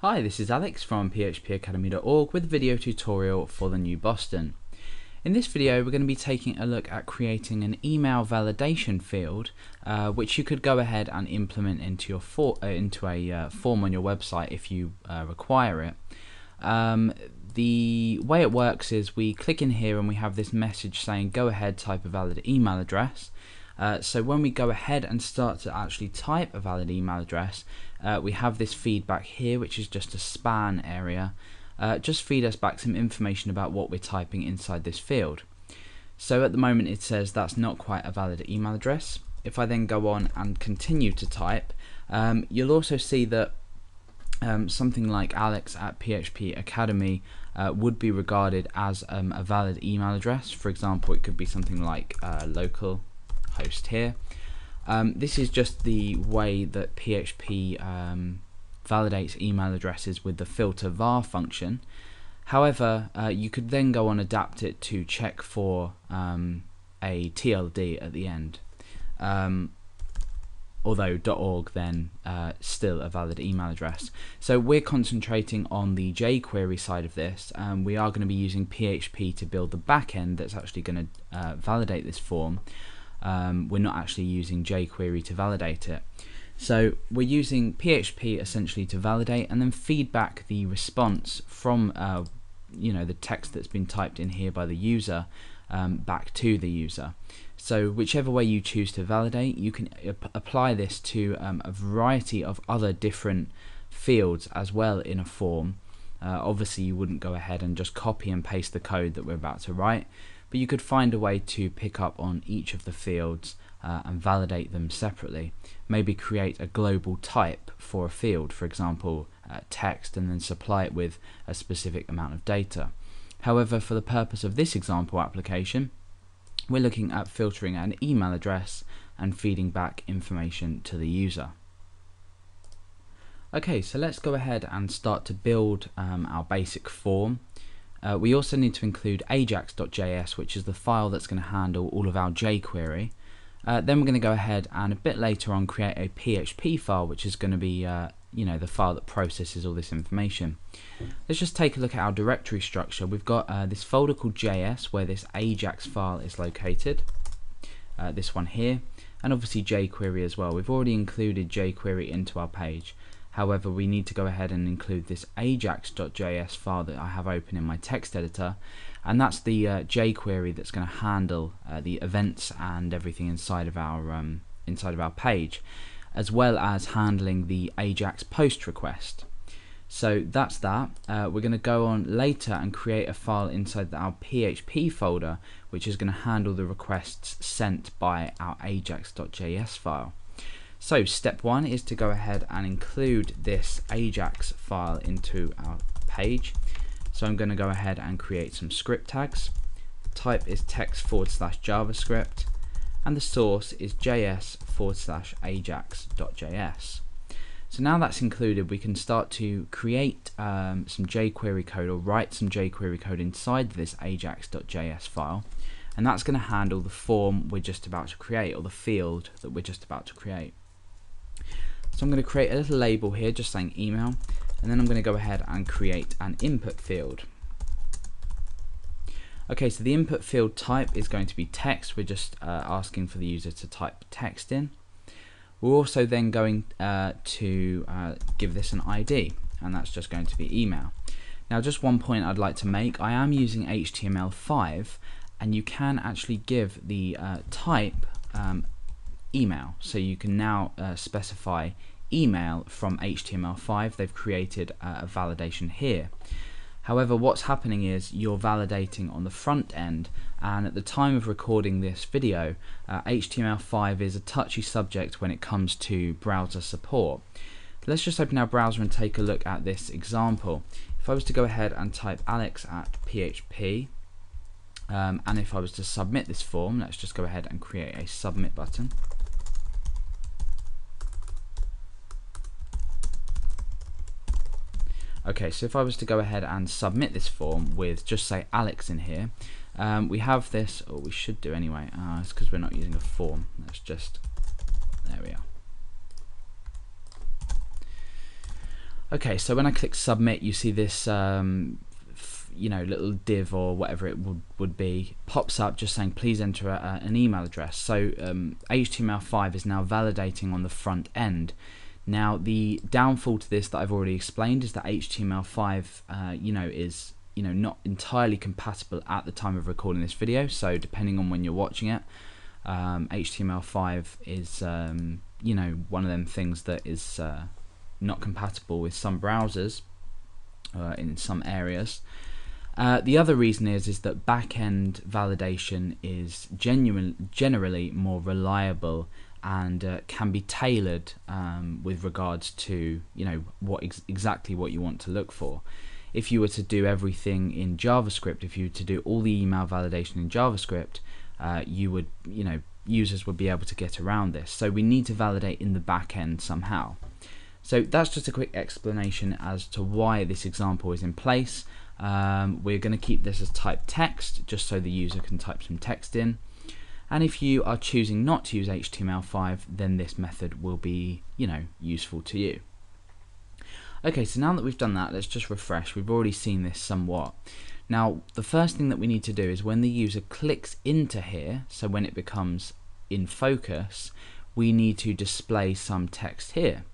Hi, this is Alex from phpacademy.org with a video tutorial for the new Boston. In this video we're going to be taking a look at creating an email validation field which you could go ahead and implement into your form on your website if you require it. The way it works is we click in here and we have this message saying go ahead, type a valid email address. So when we go ahead and start to actually type a valid email address, we have this feedback here, which is just a span area. Just feed us back some information about what we're typing inside this field. So at the moment it says that's not quite a valid email address. If I then go on and continue to type, you'll also see that something like Alex at PHP Academy would be regarded as a valid email address. For example, it could be something like local host here. This is just the way that PHP validates email addresses with the filter var function. However, you could then go on adapt it to check for a TLD at the end. Although .org then still a valid email address. So we're concentrating on the jQuery side of this. We are going to be using PHP to build the backend that's actually going to validate this form. We're not actually using jQuery to validate it. So we're using PHP essentially to validate and then feed back the response from the text that's been typed in here by the user back to the user. So whichever way you choose to validate, you can apply this to a variety of other different fields as well in a form. Obviously you wouldn't go ahead and just copy and paste the code that we're about to write, but you could find a way to pick up on each of the fields and validate them separately. Maybe create a global type for a field, for example text, and then supply it with a specific amount of data. However, for the purpose of this example application, we're looking at filtering an email address and feeding back information to the user. Okay, so let's go ahead and start to build our basic form. We also need to include ajax.js, which is the file that's going to handle all of our jQuery. Then we're going to go ahead and a bit later on create a PHP file, which is going to be the file that processes all this information. Let's just take a look at our directory structure. We've got this folder called JS where this Ajax file is located, this one here, and obviously jQuery as well. We've already included jQuery into our page. However, we need to go ahead and include this ajax.js file that I have open in my text editor, and that's the jQuery that's going to handle the events and everything inside of our page, as well as handling the Ajax post request. So that's that. We're going to go on later and create a file inside our PHP folder, which is going to handle the requests sent by our ajax.js file. So step one is to go ahead and include this Ajax file into our page. So I'm going to go ahead and create some script tags. The type is text/JavaScript and the source is js/ajax.js. So now that's included, we can start to create some jQuery code, or write some jQuery code inside this ajax.js file, and that's going to handle the form we're just about to create, or the field that we're just about to create. So I'm going to create a little label here just saying email, and then I'm going to go ahead and create an input field. Okay, so the input field type is going to be text. We're just asking for the user to type text in. We're also then going to give this an ID, and that's just going to be email. Now, just one point I'd like to make, I am using HTML5, and you can actually give the type email. So you can now specify email from HTML5. They've created a validation here. However, what's happening is you're validating on the front end, and at the time of recording this video, HTML5 is a touchy subject when it comes to browser support. Let's just open our browser and take a look at this example. If I was to go ahead and type Alex at PHP, and if I was to submit this form, let's just go ahead and create a submit button. Okay, so if I was to go ahead and submit this form with just say Alex in here, we have this, or we should do anyway, it's because we're not using a form. Let's just, there we are. Okay, so when I click submit, you see this little div or whatever it would be pops up just saying please enter an email address. So HTML5 is now validating on the front end. Now the downfall to this that I've already explained is that HTML5 is not entirely compatible at the time of recording this video. So depending on when you're watching it, HTML5 is one of them things that is not compatible with some browsers in some areas. The other reason is that back-end validation is generally more reliable and can be tailored with regards to exactly what you want to look for. If you were to do everything in JavaScript, if you were to do all the email validation in JavaScript, users would be able to get around this. So we need to validate in the back end somehow. So that's just a quick explanation as to why this example is in place. We're going to keep this as type text just so the user can type some text in. And if you are choosing not to use HTML5, then this method will be useful to you. Okay, so now that we've done that, let's just refresh. We've already seen this somewhat. Now, the first thing that we need to do is when the user clicks into here, so when it becomes in focus, we need to display some text here.